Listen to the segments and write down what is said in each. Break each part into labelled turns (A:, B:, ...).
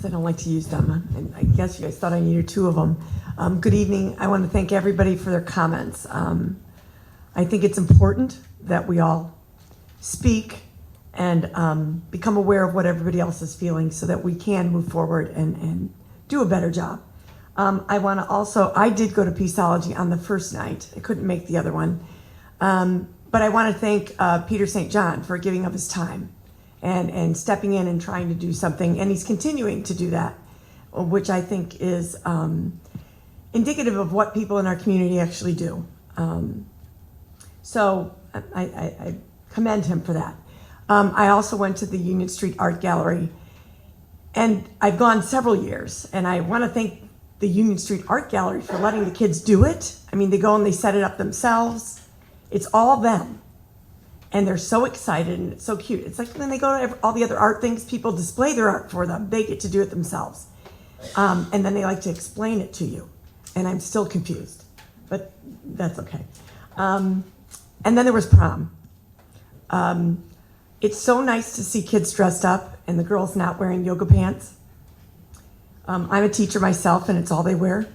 A: I don't like to use them. And I guess you guys thought I needed two of them. Good evening. I want to thank everybody for their comments. I think it's important that we all speak and become aware of what everybody else is feeling so that we can move forward and do a better job. I did go to Peaceology on the first night. I couldn't make the other one. But I want to thank Peter St. John for giving up his time and stepping in and trying to do something. And he's continuing to do that, which I think is indicative of what people in our community actually do. So I commend him for that. I also went to the Union Street Art Gallery, and I've gone several years, and I want to thank the Union Street Art Gallery for letting the kids do it. I mean, they go and they set it up themselves. It's all them. And they're so excited and it's so cute. It's like when they go to all the other art things, people display their art for them. They get to do it themselves. And then they like to explain it to you. And I'm still confused, but that's okay. And then there was prom. It's so nice to see kids dressed up and the girls not wearing yoga pants. I'm a teacher myself, and it's all they wear.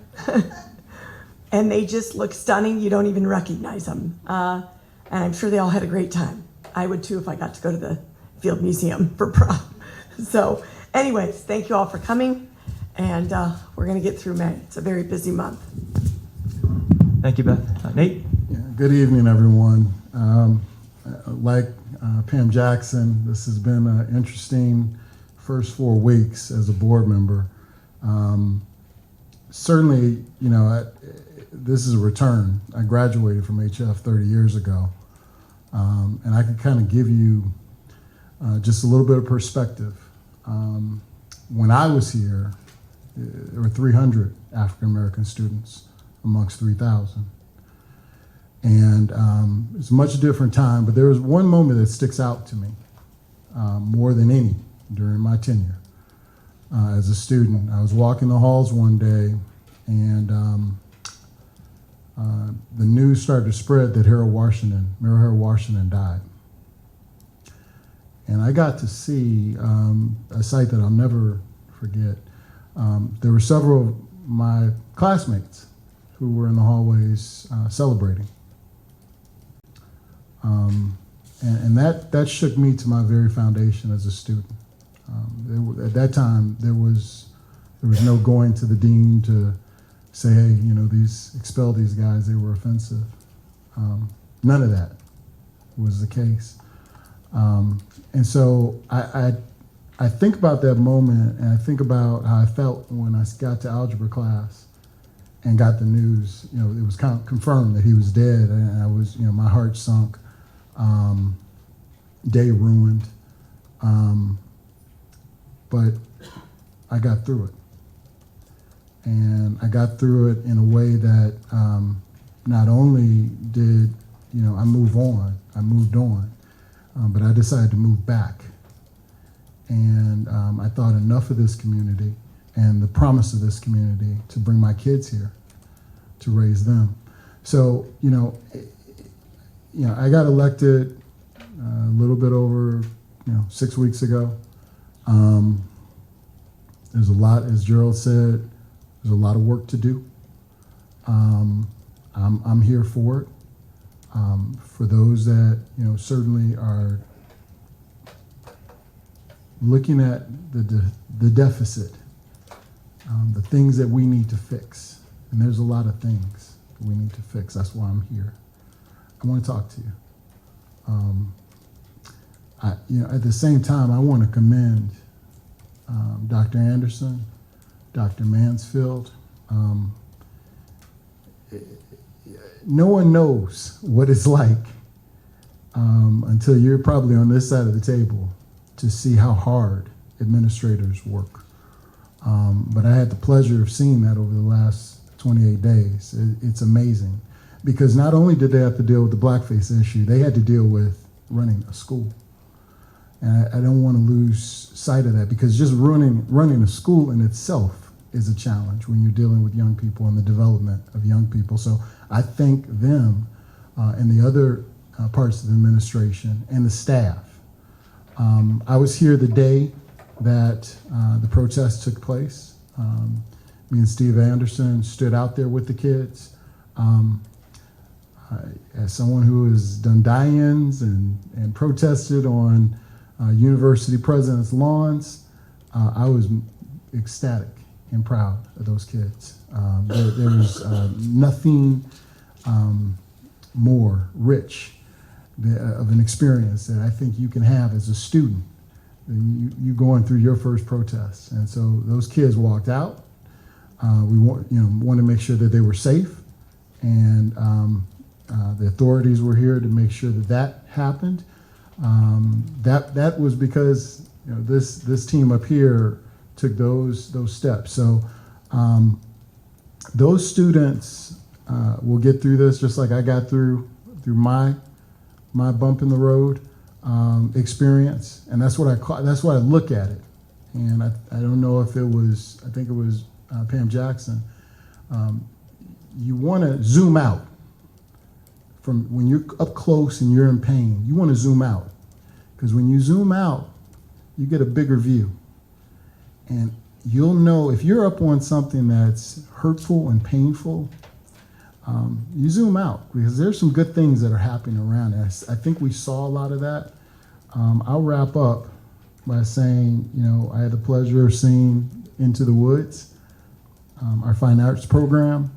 A: And they just look stunning. You don't even recognize them. And I'm sure they all had a great time. I would too if I got to go to the Field Museum for prom. So anyways, thank you all for coming. And we're going to get through May. It's a very busy month.
B: Thank you, Beth. Nate?
C: Yeah, good evening, everyone. Like Pam Jackson, this has been an interesting first 4 weeks as a board member. Certainly, you know, this is a return. I graduated from HF 30 years ago, and I can kind of give you just a little bit of perspective. When I was here, there were 300 African American students amongst 3,000. And it's a much different time, but there was one moment that sticks out to me more than any during my tenure. As a student, I was walking the halls one day, and the news started to spread that Mayor Harold Washington died. And I got to see a sight that I'll never forget. There were several of my classmates who were in the hallways celebrating. And that shook me to my very foundation as a student. At that time, there was no going to the dean to say, hey, you know, expel these guys, they were offensive. None of that was the case. And so I think about that moment, and I think about how I felt when I got to algebra class and got the news. You know, it was confirmed that he was dead, and I was, you know, my heart sunk, day ruined. But I got through it. And I got through it in a way that not only did, you know, I moved on, but I decided to move back. And I thought enough of this community and the promise of this community to bring my kids here, to raise them. So, you know, I got elected a little bit over, 6 weeks ago. There's a lot, as Gerald said, there's a lot of work to do. I'm here for it. For those that, certainly are looking at the deficit, the things that we need to fix. And there's a lot of things that we need to fix. That's why I'm here. I want to talk to you. At the same time, I want to commend Dr. Anderson, Dr. Mansfield. No one knows what it's like until you're probably on this side of the table to see how hard administrators work. But I had the pleasure of seeing that over the last 28 days. It's amazing, because not only did they have to deal with the blackface issue, they had to deal with running a school. And I don't want to lose sight of that, because just running a school in itself is a challenge when you're dealing with young people and the development of young people. So I thank them and the other parts of the administration and the staff. I was here the day that the protest took place. Me and Steve Anderson stood out there with the kids. As someone who has done die-ins and protested on university presidents' lawns, I was ecstatic and proud of those kids. There was nothing more rich of an experience that I think you can have as a student than you going through your first protest. And so those kids walked out. We wanted to make sure that they were safe, and the authorities were here to make sure that happened. That was because this team up here took those steps. So those students will get through this just like I got through my bump in the road experience, and that's what I look at it. And I don't know if it was, I think it was Pam Jackson. You want to zoom out from when you're up close and you're in pain. You want to zoom out, because when you zoom out, you get a bigger view, and you'll know if you're up on something that's hurtful and painful. You zoom out, because there's some good things that are happening around us. I think we saw a lot of that. I'll wrap up by saying, I had the pleasure of seeing Into the Woods, our fine arts program.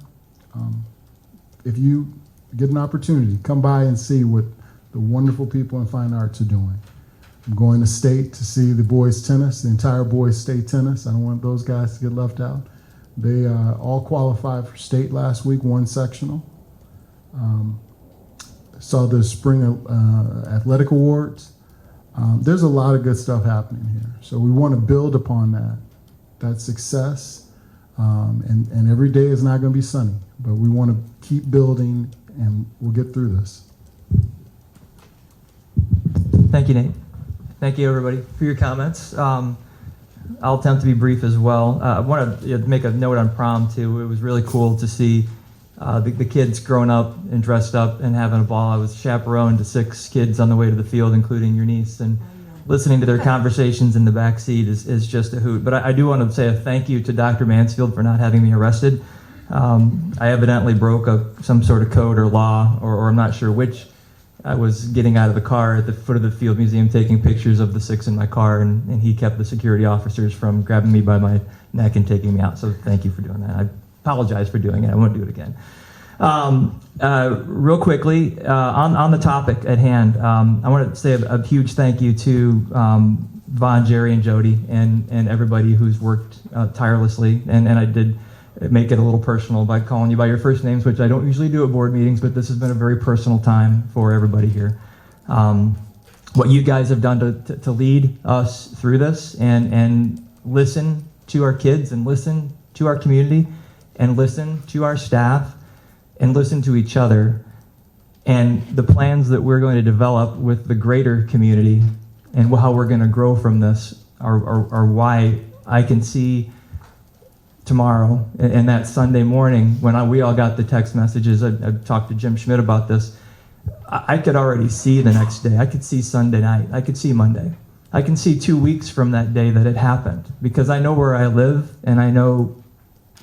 C: If you get an opportunity, come by and see what the wonderful people in fine arts are doing. I'm going to state to see the boys tennis, the entire boys state tennis. I don't want those guys to get left out. They all qualified for state last week, won sectional. Saw the spring athletic awards. There's a lot of good stuff happening here. So we want to build upon that success. And every day is not going to be sunny, but we want to keep building, and we'll get through this.
B: Thank you, Nate. Thank you, everybody, for your comments. I'll attempt to be brief as well. I want to make a note on prom, too. It was really cool to see the kids growing up and dressed up and having a ball. I was chaperoned to 6 kids on the way to the field, including your niece, and listening to their conversations in the back seat is just a hoot. But I do want to say a thank you to Dr. Mansfield for not having me arrested. I evidently broke some sort of code or law, or I'm not sure which. I was getting out of the car at the foot of the Field Museum taking pictures of the 6 in my car, and he kept the security officers from grabbing me by my neck and taking me out. So thank you for doing that. I apologize for doing it. I won't do it again. Real quickly, on the topic at hand, I want to say a huge thank you to Vaughn, Jerry, and Jody, and everybody who's worked tirelessly. And I did make it a little personal by calling you by your first names, which I don't usually do at board meetings, but this has been a very personal time for everybody here. What you guys have done to lead us through this and listen to our kids and listen to our community and listen to our staff and listen to each other and the plans that we're going to develop with the greater community and how we're going to grow from this are why I can see tomorrow and that Sunday morning when we all got the text messages. I talked to Jim Schmidt about this. I could already see the next day. I could see Sunday night. I could see Monday. I can see 2 weeks from that day that it happened, because I know where I live and I know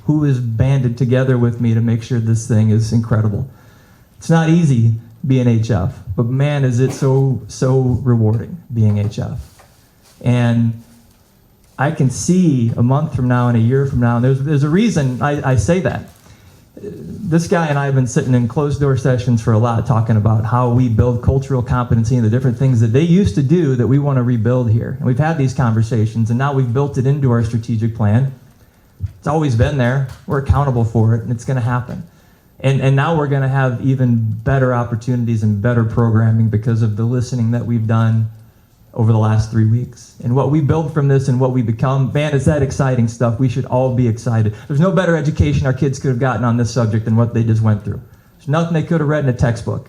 B: who is banded together with me to make sure this thing is incredible. It's not easy being HF, but man, is it so rewarding being HF. And I can see a month from now and a year from now, and there's a reason I say that. This guy and I have been sitting in closed door sessions for a lot, talking about how we build cultural competency and the different things that they used to do that we want to rebuild here. And we've had these conversations, and now we've built it into our strategic plan. It's always been there. We're accountable for it, and it's going to happen. And now we're going to have even better opportunities and better programming because of the listening that we've done over the last 3 weeks. And what we build from this and what we become, man, is that exciting stuff. We should all be excited. There's no better education our kids could have gotten on this subject than what they just went through. There's nothing they could have read in a textbook.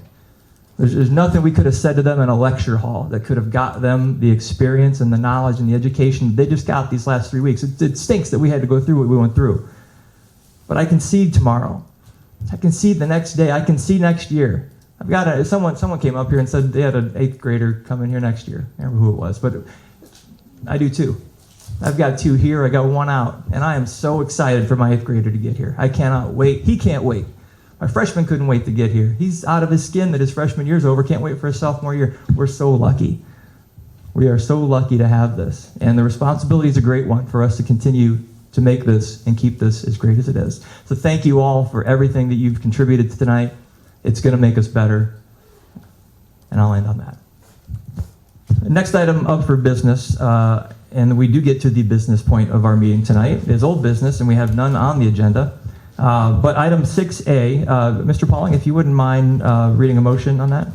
B: There's nothing we could have said to them in a lecture hall that could have got them the experience and the knowledge and the education they just got these last 3 weeks. It stinks that we had to go through what we went through. But I can see tomorrow. I can see the next day. I can see next year. I've got someone came up here and said they had an 8th grader come in here next year. I don't remember who it was, but I do too. I've got 2 here, I got 1 out, and I am so excited for my 8th grader to get here. I cannot wait. He can't wait. My freshman couldn't wait to get here. He's out of his skin that his freshman year's over, can't wait for his sophomore year. We're so lucky. We are so lucky to have this, and the responsibility is a great one for us to continue to make this and keep this as great as it is. So thank you all for everything that you've contributed to tonight. It's going to make us better, and I'll end on that. Next item up for business, and we do get to the business point of our meeting tonight, is old business, and we have none on the agenda. But item 6A, Mr. Pauling, if you wouldn't mind reading a motion on that.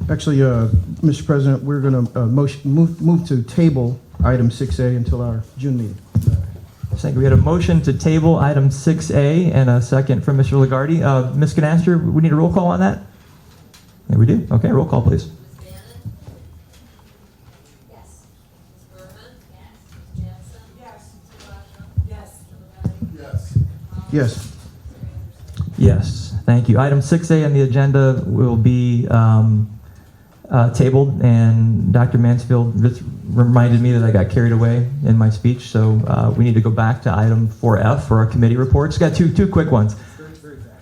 D: Actually, Mr. President, we're going to move to table item 6A until our June meeting.
B: Thank you. We had a motion to table item 6A and a second from Mr. Lagarde. Ms. Canaster, we need a roll call on that? Yeah, we do. Okay, roll call, please.
E: Yes. Ms. Berman? Yes. Ms. Jansen? Yes. Ms. Lagarde?
D: Yes.
B: Yes, thank you. Item 6A on the agenda will be tabled, and Dr. Mansfield just reminded me that I got carried away in my speech, so we need to go back to item 4F for our committee reports. Got two quick ones.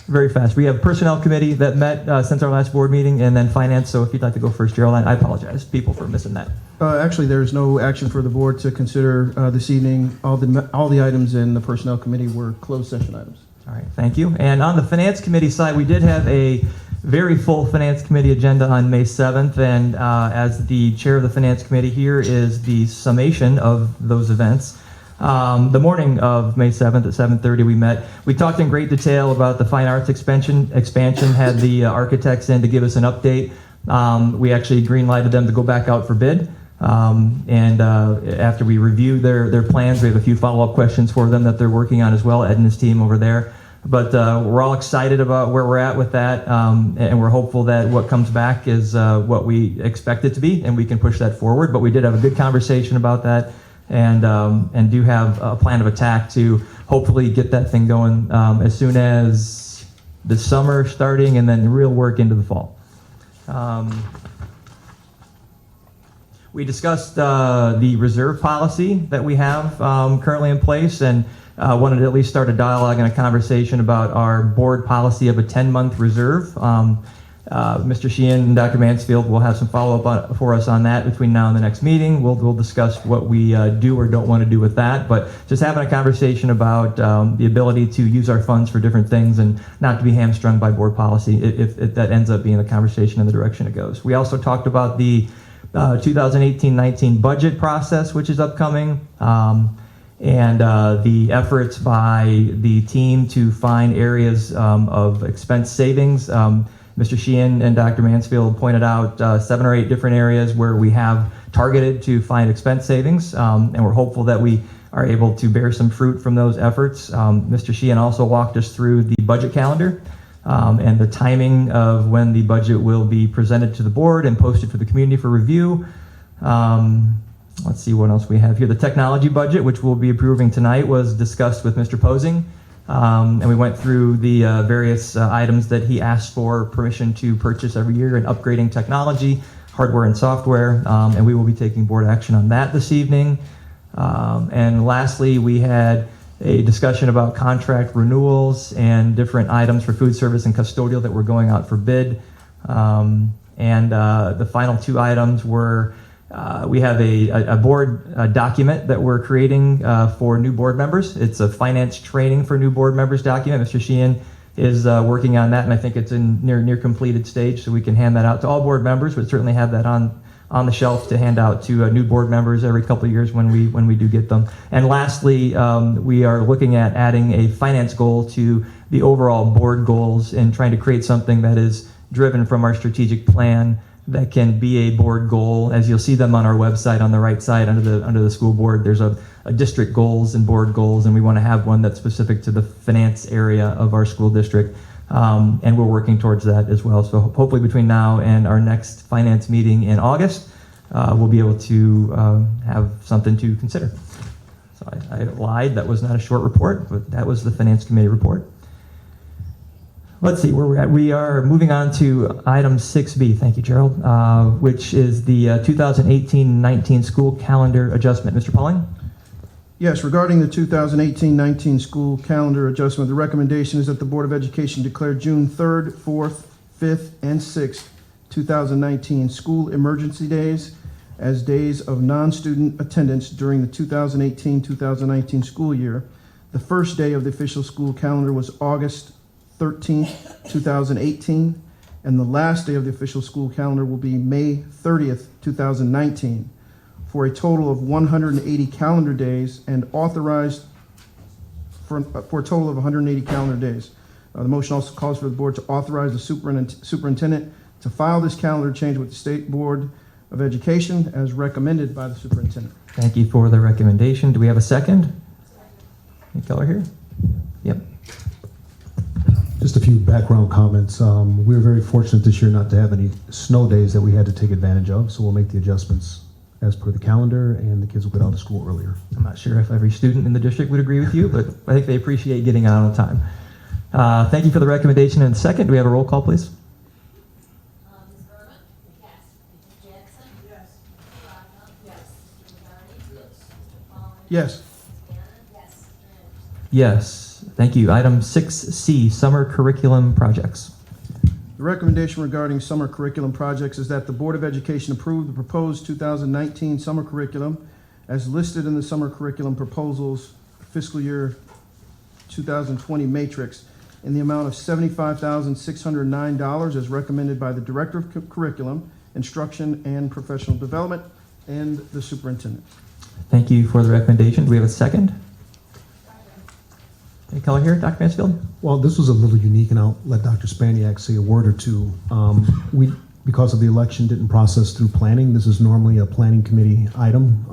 B: Very fast. We have Personnel Committee that met since our last board meeting, and then Finance, so if you'd like to go first, Geraldine. I apologize, people, for missing that.
D: Actually, there is no action for the board to consider this evening. All the items in the Personnel Committee were closed session items.
B: All right, thank you. And on the Finance Committee side, we did have a very full Finance Committee agenda on May 7th, and as the chair of the Finance Committee, here is the summation of those events. The morning of May 7th at 7:30 we met. We talked in great detail about the fine arts expansion, had the architects in to give us an update. We actually green-lighted them to go back out for bid. And after we review their plans, we have a few follow-up questions for them that they're working on as well, Ed and his team over there. But we're all excited about where we're at with that, and we're hopeful that what comes back is what we expect it to be, and we can push that forward. But we did have a good conversation about that, and do have a plan of attack to hopefully get that thing going as soon as the summer starting, and then real work into the fall. We discussed the reserve policy that we have currently in place, and wanted to at least start a dialogue and a conversation about our board policy of a 10-month reserve. Mr. Sheehan and Dr. Mansfield will have some follow-up for us on that between now and the next meeting. We'll discuss what we do or don't want to do with that, but just having a conversation about the ability to use our funds for different things and not to be hamstrung by board policy if that ends up being the conversation in the direction it goes. We also talked about the 2018-19 budget process, which is upcoming, and the efforts by the team to find areas of expense savings. Mr. Sheehan and Dr. Mansfield pointed out 7 or 8 different areas where we have targeted to find expense savings, and we're hopeful that we are able to bear some fruit from those efforts. Mr. Sheehan also walked us through the budget calendar and the timing of when the budget will be presented to the board and posted for the community for review. Let's see what else we have here. The technology budget, which we'll be approving tonight, was discussed with Mr. Posing, and we went through the various items that he asked for permission to purchase every year in upgrading technology, hardware and software, and we will be taking board action on that this evening. And lastly, we had a discussion about contract renewals and different items for food service and custodial that were going out for bid. And the final 2 items were we have a board document that we're creating for new board members. It's a finance training for new board members document. Mr. Sheehan is working on that, and I think it's in near completed stage, so we can hand that out to all board members, but certainly have that on the shelf to hand out to new board members every couple of years when we do get them. And lastly, we are looking at adding a finance goal to the overall board goals and trying to create something that is driven from our strategic plan that can be a board goal. As you'll see them on our website on the right side under the school board, there's a district goals and board goals, and we want to have one that's specific to the finance area of our school district. And we're working towards that as well. So hopefully between now and our next finance meeting in August, we'll be able to have something to consider. So I lied, that was not a short report, but that was the Finance Committee report. Let's see where we're at. We are moving on to item 6B, thank you, Gerald, which is the 2018-19 school calendar adjustment. Mr. Pauling?
D: Yes, regarding the 2018-19 school calendar adjustment, the recommendation is that the Board of Education declare June 3rd, 4th, 5th, and 6th, 2019 school emergency days as days of non-student attendance during the 2018-2019 school year. The first day of the official school calendar was August 13th, 2018, and the last day of the official school calendar will be May 30th, 2019, for a total of 180 calendar days and authorized for a total of 180 calendar days. The motion also calls for the board to authorize the superintendent to file this calendar change with the State Board of Education as recommended by the superintendent.
B: Thank you for the recommendation. Do we have a second? Any Keller here? Yep.
F: Just a few background comments. We were very fortunate this year not to have any snow days that we had to take advantage of, so we'll make the adjustments as per the calendar, and the kids will get out of school earlier.
B: I'm not sure if every student in the district would agree with you, but I think they appreciate getting out on time. Thank you for the recommendation. And second, do we have a roll call, please?
E: Ms. Berman? Yes. Ms. Jackson? Yes. Ms. Rocco? Yes. Mr. McCarty? Yes. Mr. Pauling?
D: Yes.
E: Ms. Bannon? Yes. Mr. Anderson?
B: Yes. Thank you. Item 6C, summer curriculum projects.
D: The recommendation regarding summer curriculum projects is that the Board of Education approve the proposed 2019 summer curriculum as listed in the summer curriculum proposals fiscal year 2020 matrix in the amount of $75,609 as recommended by the Director of Curriculum, Instruction, and Professional Development and the Superintendent.
B: Thank you for the recommendation. Do we have a second? Any Keller here? Dr. Mansfield?
F: Well, this was a little unique, and I'll let Dr. Spaniak say a word or two. We, because of the election, didn't process through planning. This is normally a planning committee item,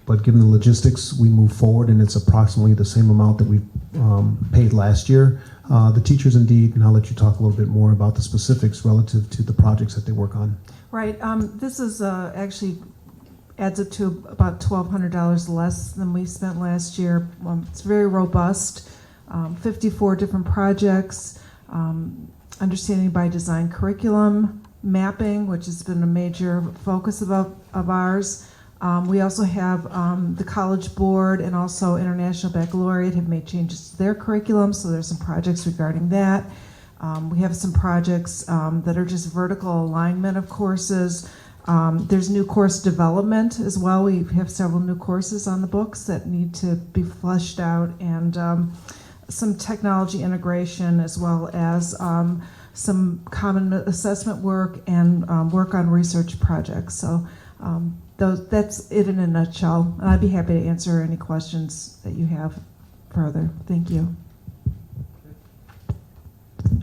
F: but given the logistics, we move forward, and it's approximately the same amount that we paid last year. The teachers indeed, and I'll let you talk a little bit more about the specifics relative to the projects that they work on.
G: Right. This is actually adds up to about $1,200 less than we spent last year. It's very robust. 54 different projects, understanding by design curriculum, mapping, which has been a major focus of ours. We also have the College Board and also International Baccalaureate have made changes to their curriculum, so there's some projects regarding that. We have some projects that are just vertical alignment of courses. There's new course development as well. We have several new courses on the books that need to be fleshed out, and some technology integration, as well as some common assessment work and work on research projects. So that's it in a nutshell. And I'd be happy to answer any questions that you have further. Thank you.
B: All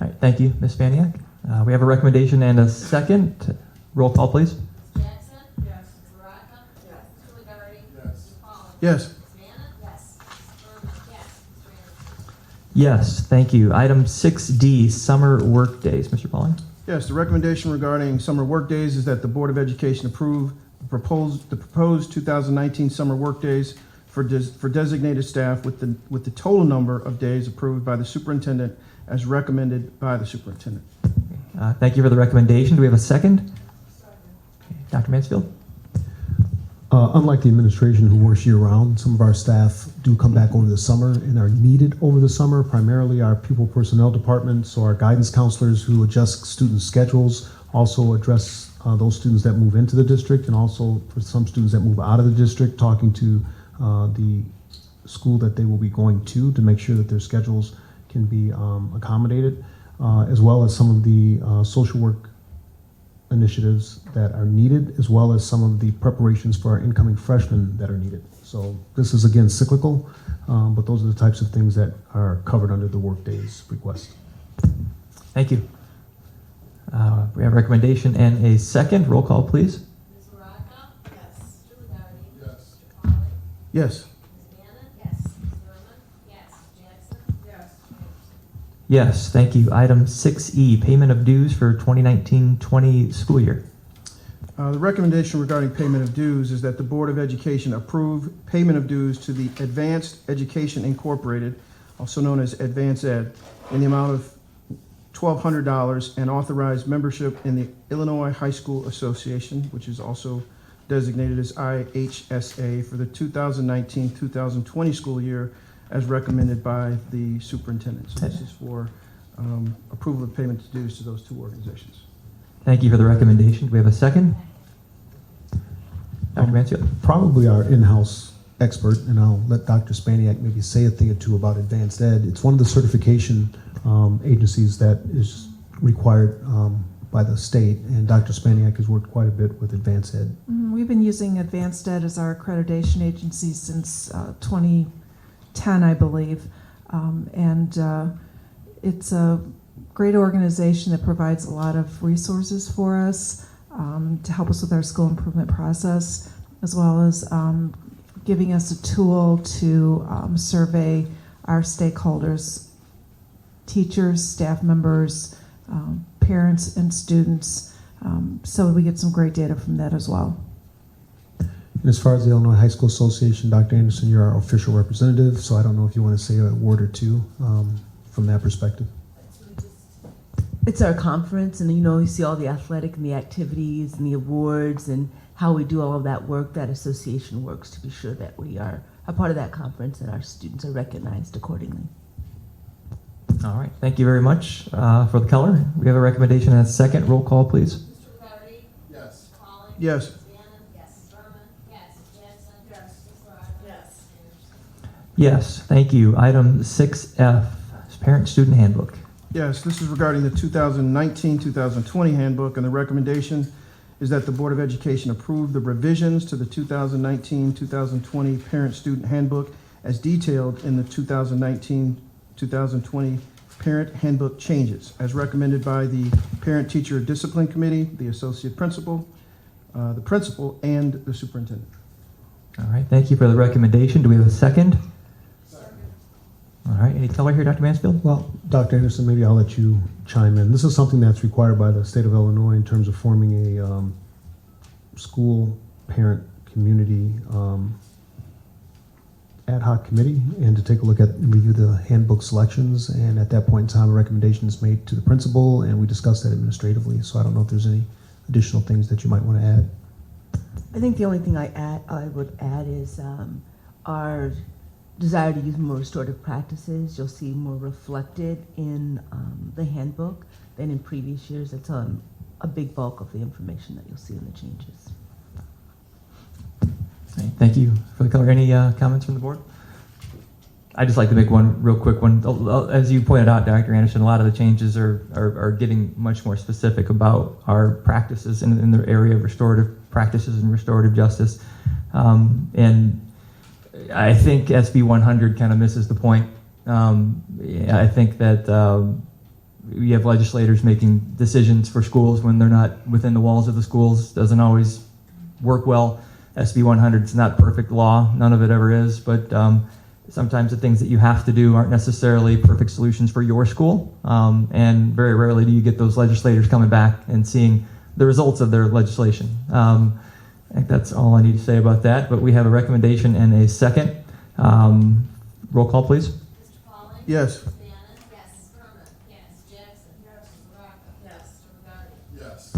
B: right. Thank you, Ms. Spaniak. We have a recommendation and a second. Roll call, please.
E: Ms. Jackson? Yes. Ms. Rocco? Yes. Mr. McCarty? Yes. Mr. Pauling?
D: Yes.
E: Ms. Bannon? Yes. Ms. Berman? Yes. Mr. Anderson?
B: Yes. Thank you. Item 6D, summer work days. Mr. Pauling?
D: Yes, the recommendation regarding summer work days is that the Board of Education approve the proposed 2019 summer work days for designated staff with the total number of days approved by the superintendent as recommended by the superintendent.
B: Thank you for the recommendation. Do we have a second? Okay. Dr. Mansfield?
F: Unlike the administration who works year-round, some of our staff do come back over the summer and are needed over the summer, primarily our pupil personnel department, so our guidance counselors who adjust student schedules, also address those students that move into the district, and also for some students that move out of the district, talking to the school that they will be going to make sure that their schedules can be accommodated, as well as some of the social work initiatives that are needed, as well as some of the preparations for our incoming freshmen that are needed. So this is again cyclical, but those are the types of things that are covered under the workdays request.
B: Thank you. We have a recommendation and a second. Roll call, please.
E: Ms. Rocco? Yes. Mr. McCarty? Yes. Mr. Pauling?
D: Yes.
E: Ms. Bannon? Yes. Ms. Berman? Yes. Ms. Jackson? Yes. Mr. Anderson?
B: Yes, thank you. Item 6E, payment of dues for 2019-20 school year.
D: The recommendation regarding payment of dues is that the Board of Education approve payment of dues to the Advanced Education Incorporated, also known as Advance Ed, in the amount of $1,200 and authorize membership in the Illinois High School Association, which is also designated as IHSA for the 2019-2020 school year as recommended by the superintendent. So this is for approval of payment to dues to those two organizations.
B: Thank you for the recommendation. Do we have a second? Dr. Mansfield?
F: Probably our in-house expert, and I'll let Dr. Spaniak maybe say a thing or two about advanced ed. It's one of the certification agencies that is required by the state, and Dr. Spaniak has worked quite a bit with advanced ed.
G: We've been using Advanced Ed as our accreditation agency since 2010, I believe. It's a great organization that provides a lot of resources for us to help us with our school improvement process, as well as giving us a tool to survey our stakeholders, teachers, staff members, parents, and students, so we get some great data from that as well.
F: And as far as the Illinois High School Association, Dr. Anderson, you're our official representative, so I don't know if you want to say a word or two from that perspective.
H: It's our conference, and you see all the athletic and the activities and the awards and how we do all of that work. That association works to be sure that we are a part of that conference and our students are recognized accordingly.
B: All right. Thank you very much for the color. We have a recommendation and a second. Roll call, please.
E: Mr. Doherty?
C: Yes.
E: Mr. Collins?
D: Yes.
E: Ms. Bannon? Yes. Ms. Berman? Yes. Ms. Jackson? Yes. Ms. Barato? Yes.
B: Yes. Thank you. Item 6F, Parent-Student Handbook.
D: Yes, this is regarding the 2019-2020 handbook, and the recommendation is that the Board of Education approve the revisions to the 2019-2020 Parent-Student Handbook as detailed in the 2019-2020 Parent Handbook changes, as recommended by the Parent-Teacher Discipline Committee, the Associate Principal, the Principal, and the Superintendent.
B: All right. Thank you for the recommendation. Do we have a second? All right. Any color here, Dr. Mansfield?
F: Well, Dr. Anderson, maybe I'll let you chime in. This is something that's required by the state of Illinois in terms of forming a school parent community ad hoc committee, and to take a look at and review the handbook selections. And at that point in time, a recommendation is made to the principal, and we discuss that administratively. So I don't know if there's any additional things that you might want to add.
H: I think the only thing I would add is our desire to use more restorative practices. You'll see more reflected in the handbook than in previous years. It's a big bulk of the information that you'll see in the changes.
B: Okay, thank you for the color. Any comments from the board? I'd just like to make one real quick one. As you pointed out, Dr. Anderson, a lot of the changes are getting much more specific about our practices in the area of restorative practices and restorative justice. And I think SB 100 kind of misses the point. I think that we have legislators making decisions for schools when they're not within the walls of the schools. Doesn't always work well. SB 100 is not perfect law. None of it ever is. But sometimes the things that you have to do aren't necessarily perfect solutions for your school. And very rarely do you get those legislators coming back and seeing the results of their legislation. I think that's all I need to say about that, but we have a recommendation and a second. Roll call, please.
E: Mr. Collins?
D: Yes.
E: Ms. Bannon? Yes. Ms. Berman? Yes. Ms. Jackson? Yes. Ms. Barato? Yes. Mr. Doherty?
C: Yes.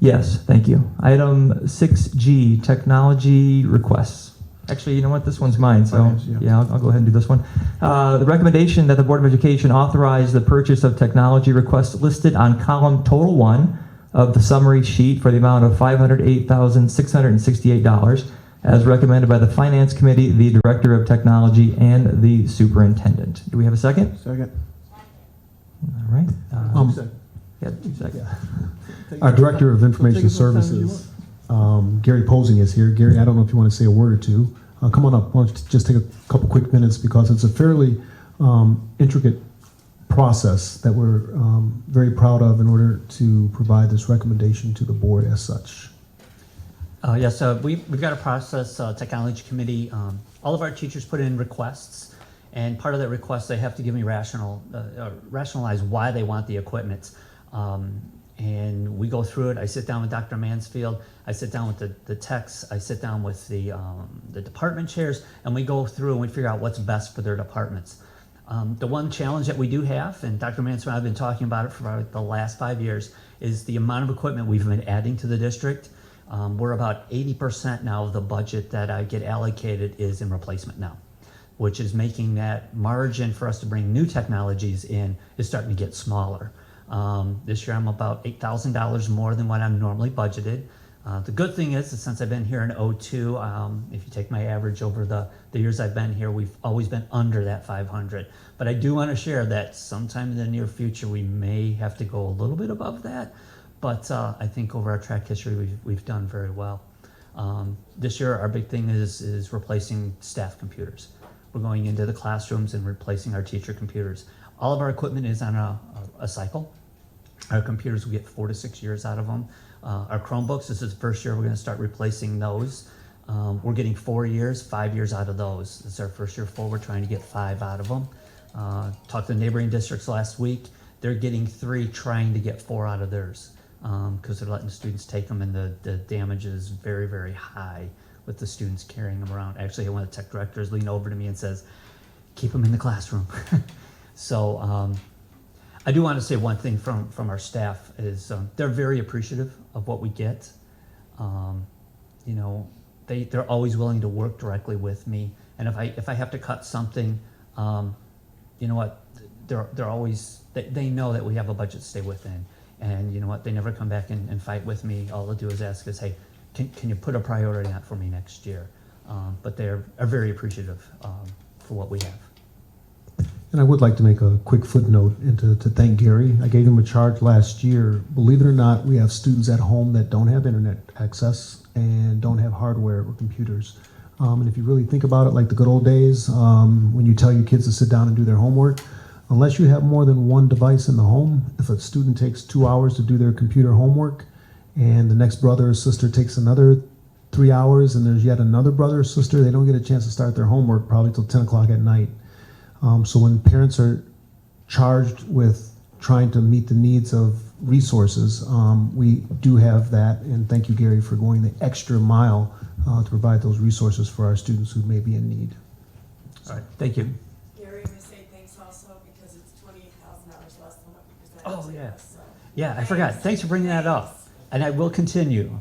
B: Yes, thank you. Item 6G, technology requests. Actually, you know what? This one's mine, so
D: Finance, yeah.
B: I'll go ahead and do this one. The recommendation that the Board of Education authorize the purchase of technology requests listed on column total 1 of the summary sheet for the amount of $508,668, as recommended by the Finance Committee, the Director of Technology, and the Superintendent. Do we have a second?
D: Second.
B: All right.
D: Second.
B: Yeah, 2 seconds.
F: Our Director of Information
D: Take as much time as you
F: Services, Gary Posing, is here. Gary, I don't know if you want to say a word or two. Come on up. Why don't you just take a couple quick minutes, because it's a fairly intricate process that we're very proud of in order to provide this recommendation to the board as such.
I: Yes, we've got a process, technology committee. All of our teachers put in requests, and part of that request, they have to give me rationalize why they want the equipment. And we go through it. I sit down with Dr. Mansfield. I sit down with the techs. I sit down with the department chairs, and we go through and we figure out what's best for their departments. The one challenge that we do have, and Dr. Mansfield and I have been talking about it for about the last 5 years, is the amount of equipment we've been adding to the district. We're about 80% now of the budget that I get allocated is in replacement now, which is making that margin for us to bring new technologies in is starting to get smaller. This year I'm about $8,000 more than what I'm normally budgeted. The good thing is that since I've been here in '02, if you take my average over the years I've been here, we've always been under that 500. But I do want to share that sometime in the near future, we may have to go a little bit above that. But I think over our track history, we've done very well. This year, our big thing is replacing staff computers. We're going into the classrooms and replacing our teacher computers. All of our equipment is on a cycle. Our computers, we get 4 to 6 years out of them. Our Chromebooks, this is the first year we're going to start replacing those. We're getting 4 years, 5 years out of those. This is our first year full. We're trying to get 5 out of them. Talked to neighboring districts last week. They're getting 3, trying to get 4 out of theirs because they're letting students take them, and the damage is very, very high with the students carrying them around. Actually, one of the tech directors leaned over to me and says, keep them in the classroom. So I do want to say one thing from our staff is they're very appreciative of what we get. You know, they're always willing to work directly with me, and if I have to cut something, you know what, they're always, they know that we have a budget to stay within, and you know what, they never come back and fight with me. All they'll do is ask us, hey, can you put a priority on it for me next year? But they're very appreciative for what we have.
F: And I would like to make a quick footnote and to thank Gary. I gave him a charge last year. Believe it or not, we have students at home that don't have internet access and don't have hardware or computers. And if you really think about it, like the good old days, when you tell your kids to sit down and do their homework, unless you have more than one device in the home, if a student takes 2 hours to do their computer homework and the next brother or sister takes another 3 hours and there's yet another brother or sister, they don't get a chance to start their homework probably till 10 o'clock at night. So when parents are charged with trying to meet the needs of resources, we do have that, and thank you, Gary, for going the extra mile to provide those resources for our students who may be in need.
B: All right, thank you.
A: Gary, I'm going to say thanks also because it's $28,000 less than what we presented.
I: Oh,
A: to
I: yeah.
A: us, so.
I: Yeah, I forgot. Thanks for bringing that up. And I will continue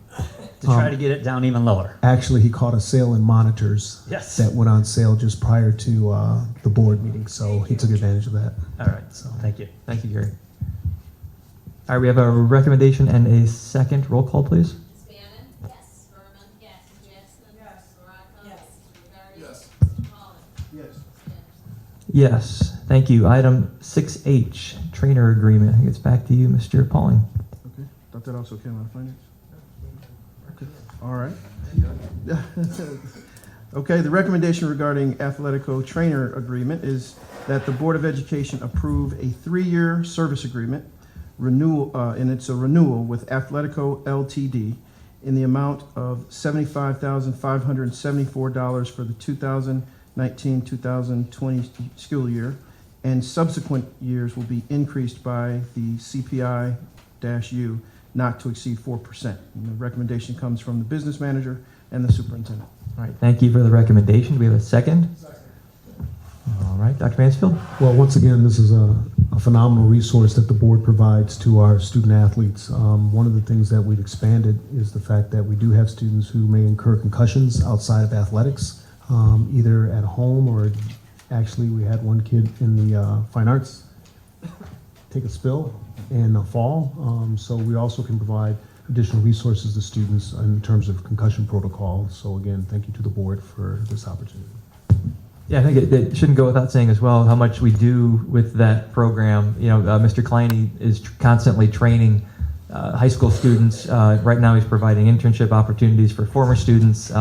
I: to try to get it down even lower.
F: Actually, he caught a sale in monitors
I: Yes.
F: that went on sale just prior to the board meeting, so he took advantage of that.
I: All right, so thank you.
B: Thank you, Gary. All right, we have a recommendation and a second. Roll call, please.
E: Ms. Bannon? Yes. Berman? Yes. Ms. Jackson? Yes. Ms. Baraco?
A: Yes.
E: Mr. Gardy?
D: Yes.
E: Mr. Pauly?
D: Yes.
E: Mr. Anderson?
B: Yes, thank you. Item 6H, trainer agreement. I think it's back to you, Mr. Pauling.
D: Okay, thought that also came out of finance. Okay, all right. Okay, the recommendation regarding Athletico trainer agreement is that the Board of Education approve a 3-year service agreement renewal, and it's a renewal with Athletico LTD in the amount of $75,574 for the 2019-2020 school year, and subsequent years will be increased by the CPI-U not to exceed 4%. And the recommendation comes from the business manager and the superintendent.
B: All right, thank you for the recommendation. Do we have a second? All right, Dr. Mansfield?
F: Well, once again, this is a phenomenal resource that the board provides to our student athletes. One of the things that we've expanded is the fact that we do have students who may incur concussions outside of athletics, either at home or actually we had one kid in the fine arts take a spill and a fall. So we also can provide additional resources to students in terms of concussion protocol. So again, thank you to the board for this opportunity.
B: Yeah, I think it shouldn't go without saying as well how much we do with that program. You know, Mr. Kleine is constantly training high school students. Right now he's providing internship opportunities for former students.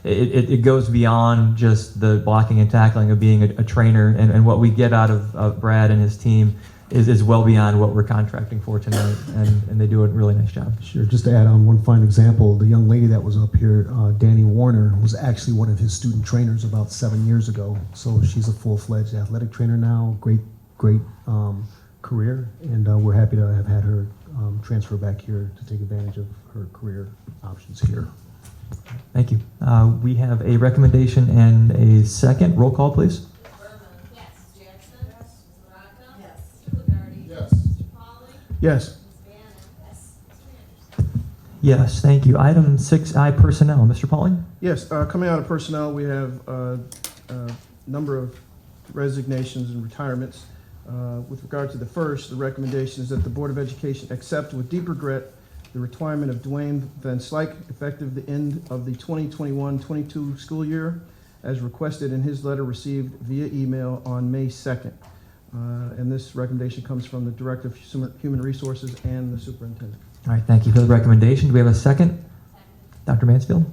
B: It goes beyond just the blocking and tackling of being a trainer, and what we get out of Brad and his team is well beyond what we're contracting for tonight, and they do a really nice job.
F: Sure. Just to add on one fine example, the young lady that was up here, Danny Warner, was actually one of his student trainers about 7 years ago. So she's a full-fledged athletic trainer now. Great career, and we're happy to have had her transfer back here to take advantage of her career options here.
B: Thank you. We have a recommendation and a second. Roll call, please.
E: Ms. Berman? Yes. Ms. Jackson? Yes. Ms. Baraco?
A: Yes.
E: Mr. Gardy?
D: Yes.
E: Mr. Pauly?
D: Yes.
E: Ms. Bannon? Yes. Mr. Anderson?
B: Yes, thank you. Item 6I, personnel. Mr. Pauling?
D: Yes, coming out of personnel, we have a number of resignations and retirements. With regard to the first, the recommendation is that the Board of Education accept with deep regret the retirement of Dwayne Van Slyke effective the end of the 2021-22 school year, as requested in his letter received via email on May 2nd. And this recommendation comes from the Director of Human Resources and the Superintendent.
B: All right, thank you for the recommendation. Do we have a second? Dr. Mansfield?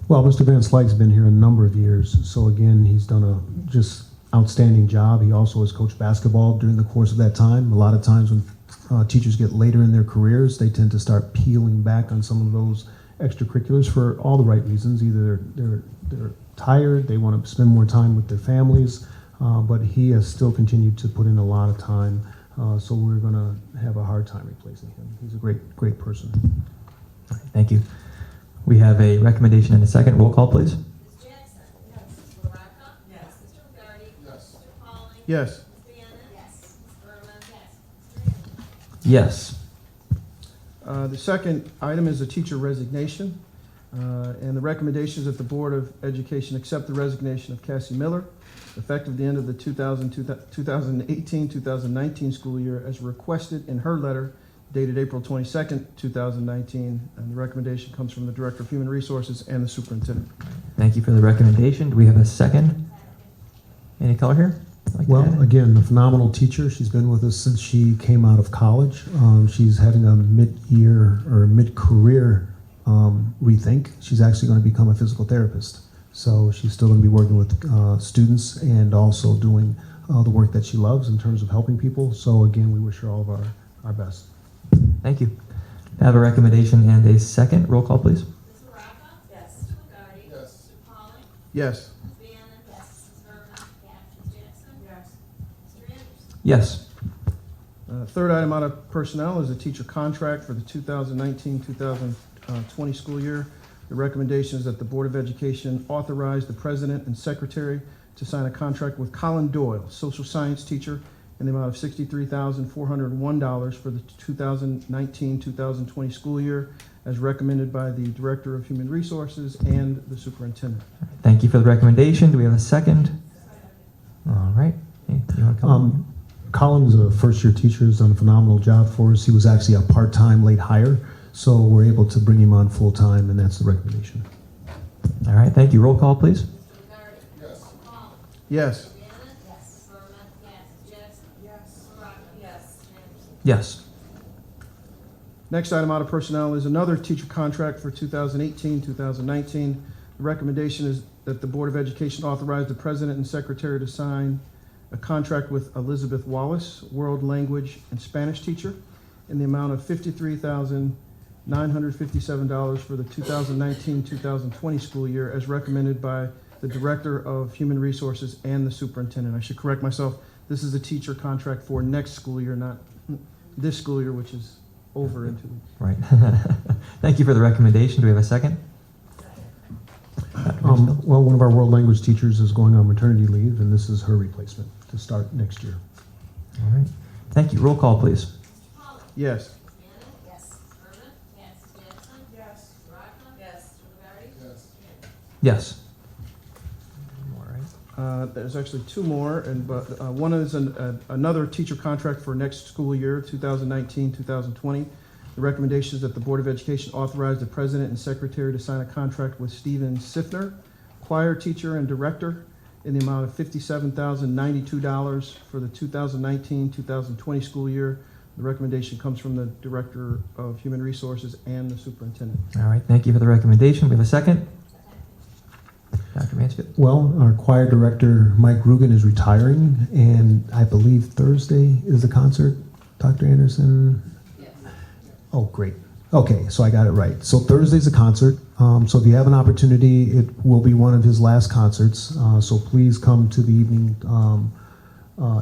F: Well, Mr. Van Slyke's been here a number of years, so again, he's done a just outstanding job. He also has coached basketball during the course of that time. A lot of times when teachers get later in their careers, they tend to start peeling back on some of those extracurriculars for all the right reasons. Either they're tired, they want to spend more time with their families, but he has still continued to put in a lot of time. So we're going to have a hard time replacing him. He's a great person.
B: All right, thank you. We have a recommendation and a second. Roll call, please.
E: Ms. Jackson? Yes. Ms. Baraca? Yes. Mr. McCarty? Yes. Mr. Pauling?
D: Yes.
E: Ms. Bannon? Yes. Ms. Berman? Yes. Mr. Anderson?
B: Yes.
D: The second item is a teacher resignation, and the recommendation is that the Board of Education accept the resignation of Cassie Miller, effective the end of the 2018-2019 school year, as requested in her letter dated April 22nd, 2019, and the recommendation comes from the Director of Human Resources and the Superintendent.
B: Thank you for the recommendation. Do we have a second? Any color here? Like to add?
F: Well, again, a phenomenal teacher. She's been with us since she came out of college. She's having a mid-year or mid-career rethink. She's actually going to become a physical therapist. So she's still going to be working with students and also doing the work that she loves in terms of helping people. So again, we wish her all of our best.
B: Thank you. I have a recommendation and a second. Roll call, please.
E: Ms. Baraca? Yes. Mr. McCarty? Yes. Mr. Pauling?
D: Yes.
E: Ms. Bannon? Yes. Ms. Berman? Yes. Ms. Jackson? Yes. Mr. Anderson?
B: Yes.
D: Third item out of personnel is a teacher contract for the 2019-2020 school year. The recommendation is that the Board of Education authorize the President and Secretary to sign a contract with Colin Doyle, social science teacher, in the amount of $63,401 for the 2019-2020 school year, as recommended by the Director of Human Resources and the Superintendent.
B: Thank you for the recommendation. Do we have a second? All right. Hey, you want to come?
F: Colin is a first-year teacher, has done a phenomenal job for us. He was actually a part-time late hire, so we're able to bring him on full-time, and that's the recommendation.
B: All right. Thank you. Roll call, please.
E: Mr. McCarty? Yes. Mr. Pauling?
D: Yes.
E: Ms. Bannon? Yes. Ms. Berman? Yes. Ms. Jackson? Yes. Ms. Baraca? Yes. Mr. Anderson?
B: Yes.
D: Next item out of personnel is another teacher contract for 2018-2019. The recommendation is that the Board of Education authorize the President and Secretary to sign a contract with Elizabeth Wallace, World Language and Spanish teacher, in the amount of $53,957 for the 2019-2020 school year, as recommended by the Director of Human Resources and the Superintendent. I should correct myself. This is a teacher contract for next school year, not this school year, which is over in 2 weeks.
B: Right. Thank you for the recommendation. Do we have a second?
F: Well, one of our world language teachers is going on maternity leave, and this is her replacement to start next year.
B: All right. Thank you. Roll call, please.
E: Mr. Pauling?
D: Yes.
E: Ms. Bannon? Yes. Ms. Berman? Yes. Ms. Jackson? Yes. Ms. Baraca? Yes. Mr. McCarty? Yes. Mr. Anderson?
B: Yes. All right.
D: There's actually two more, but one is another teacher contract for next school year, 2019-2020. The recommendation is that the Board of Education authorize the President and Secretary to sign a contract with Stephen Siffner, choir teacher and director, in the amount of $57,092 for the 2019-2020 school year. The recommendation comes from the Director of Human Resources and the Superintendent.
B: All right. Thank you for the recommendation. We have a second. Dr. Mansfield.
F: Well, our choir director, Mike Rugen, is retiring, and I believe Thursday is the concert, Dr. Anderson?
E: Yes.
F: Oh, great. Okay, so I got it right. So Thursday's a concert. So if you have an opportunity, it will be one of his last concerts. So please come to the evening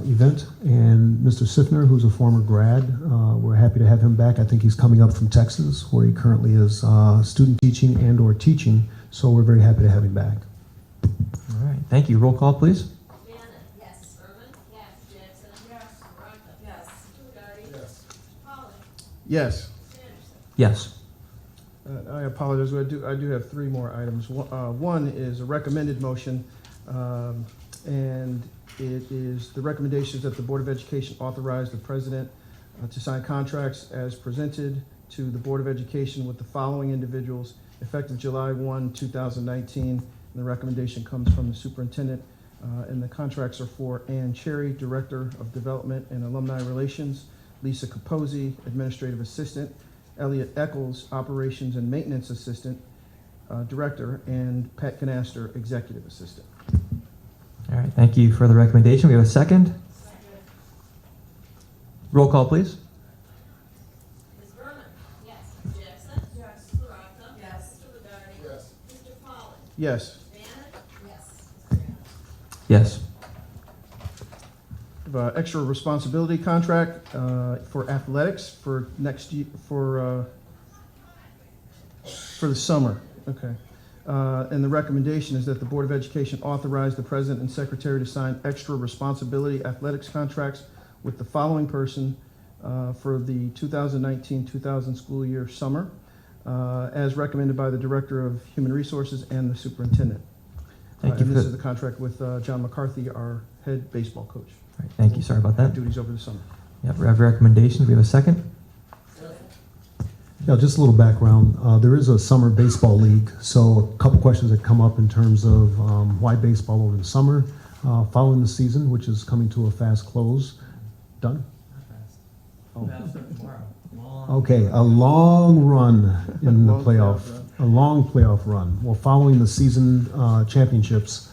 F: event. And Mr. Siffner, who's a former grad, we're happy to have him back. I think he's coming up from Texas, where he currently is student teaching and or teaching. So we're very happy to have him back.
B: All right. Thank you. Roll call, please.
E: Ms. Bannon? Yes. Ms. Berman? Yes. Ms. Jackson? Yes. Ms. Baraca? Yes. Mr. McCarty? Yes. Mr. Pauling?
D: Yes.
E: Mr. Anderson?
B: Yes.
D: I apologize, I do have three more items. One is a recommended motion, and it is the recommendations that the Board of Education authorize the president to sign contracts as presented to the Board of Education with the following individuals effective July 1, 2019. And the recommendation comes from the superintendent, and the contracts are for Ann Cherry, Director of Development and Alumni Relations, Lisa Capozzi, Administrative Assistant, Elliot Eccles, Operations and Maintenance Assistant, Director, and Pat Canaster, Executive Assistant.
B: All right, thank you for the recommendation. We have a second. Roll call, please.
E: Ms. Berman? Yes. Ms. Jackson? Yes. Ms. Baratta? Yes. Mr. Ladardi? Yes. Mr. Pauly?
D: Yes.
E: Ms. Bannon? Yes. Mr. Anderson?
B: Yes.
D: Extra responsibility contract for athletics for next year for the summer. Okay. And the recommendation is that the Board of Education authorize the president and secretary to sign extra responsibility athletics contracts with the following person for the 2019-2000 school year summer, as recommended by the Director of Human Resources and the superintendent.
B: Thank you
D: And
B: for
D: this
B: the-
D: is the contract with John McCarthy, our head baseball coach.
B: All right, thank you. Sorry about that.
D: Duties over the summer.
B: Yep, we have recommendations. We have a second.
F: Yeah, just a little background. There is a summer baseball league, so a couple questions that come up in terms of why baseball over the summer, following the season, which is coming to a fast close. Done? Oh. Okay, a long run in the
D: Long
F: playoff,
D: playoff run.
F: a long playoff run. Well, following the season championships,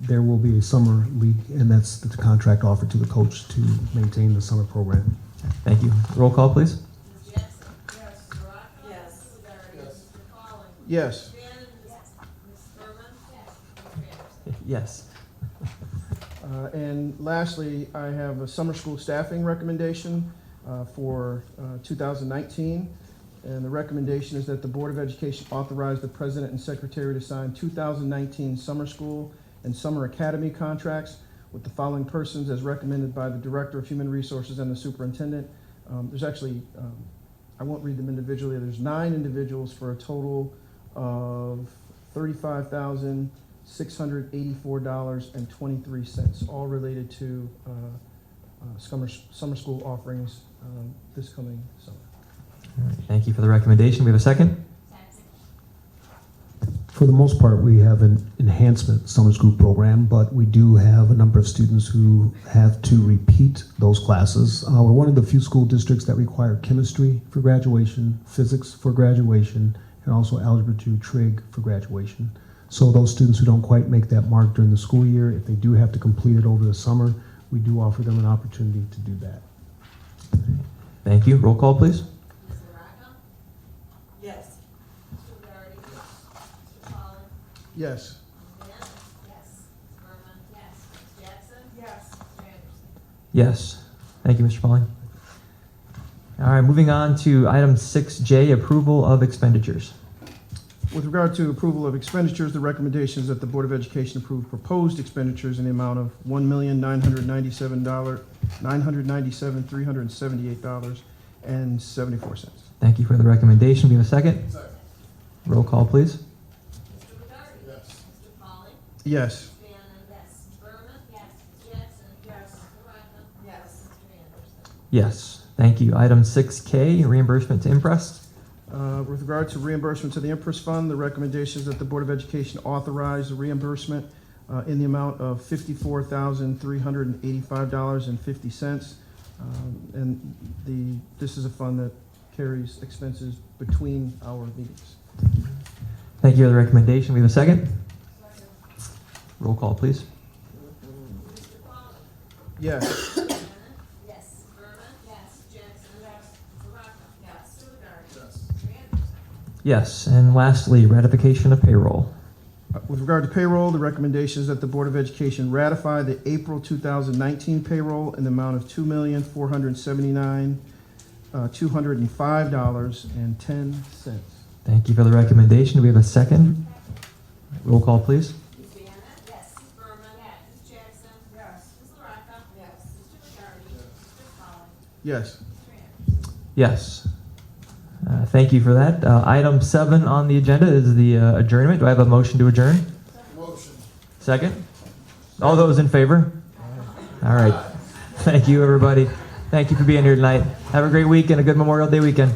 F: there will be a summer league, and that's the contract offered to the coach to maintain the summer program.
B: Thank you. Roll call, please.
E: Ms. Jackson? Yes. Ms. Baratta? Yes. Mr. Ladardi? Yes. Mr. Pauly?
D: Yes.
E: Ms. Bannon? Yes. Ms. Berman? Yes. Mr. Anderson?
B: Yes.
D: And lastly, I have a summer school staffing recommendation for 2019. And the recommendation is that the Board of Education authorize the president and secretary to sign 2019 summer school and summer academy contracts with the following persons as recommended by the Director of Human Resources and the superintendent. There's actually, I won't read them individually, there's 9 individuals for a total of $35,684.23, all related to summer school offerings this coming summer.
B: All right, thank you for the recommendation. We have a second.
F: For the most part, we have an enhancement summer school program, but we do have a number of students who have to repeat those classes. We're one of the few school districts that require chemistry for graduation, physics for graduation, and also algebra 2 trig for graduation. So those students who don't quite make that mark during the school year, if they do have to complete it over the summer, we do offer them an opportunity to do that.
B: Thank you. Roll call, please.
E: Ms. Baratta?
A: Yes.
E: Mr. Ladardi? Yes. Mr. Pauly?
D: Yes.
E: Ms. Bannon? Yes. Ms. Berman? Yes. Ms. Jackson? Yes. Mr. Anderson?
B: Yes. Thank you, Mr. Pauling. All right, moving on to item 6J, approval of expenditures.
D: With regard to approval of expenditures, the recommendation is that the Board of Education approve proposed expenditures in the amount of $1,997,378.74.
B: Thank you for the recommendation. We have a second. Roll call, please.
E: Mr. Ladardi? Yes. Mr. Pauly?
D: Yes.
E: Ms. Bannon? Yes. Ms. Berman? Yes. Ms. Jackson? Yes. Ms. Baratta? Yes. Mr. Anderson?
B: Yes. Thank you. Item 6K, reimbursement to Imprest.
D: With regard to reimbursement to the Empress Fund, the recommendation is that the Board of Education authorize the reimbursement in the amount of $54,385.50. And this is a fund that carries expenses between our meetings.
B: Thank you for the recommendation. We have a second. Roll call, please.
E: Mr. Pauly?
D: Yes.
E: Ms. Bannon? Yes. Ms. Berman? Yes. Ms. Jackson? Yes. Ms. Baratta? Yes. Mr. Ladardi? Yes. Mr. Anderson?
B: Yes. And lastly, ratification of payroll.
D: With regard to payroll, the recommendation is that the Board of Education ratify the April 2019 payroll in the amount of $2,479,205.10.
B: Thank you for the recommendation. Do we have a second? Roll call, please.
E: Ms. Bannon? Yes. Ms. Berman? Yes. Ms. Jackson? Yes. Ms. Baratta? Yes. Mr. Ladardi? Mr. Pauly?
D: Yes.
E: Mr. Anderson?
B: Yes. Thank you for that. Item 7 on the agenda is the adjournment. Do I have a motion to adjourn? Motion. Second? All those in favor? All right. Thank you, everybody. Thank you for being here tonight. Have a great week and a good Memorial Day weekend.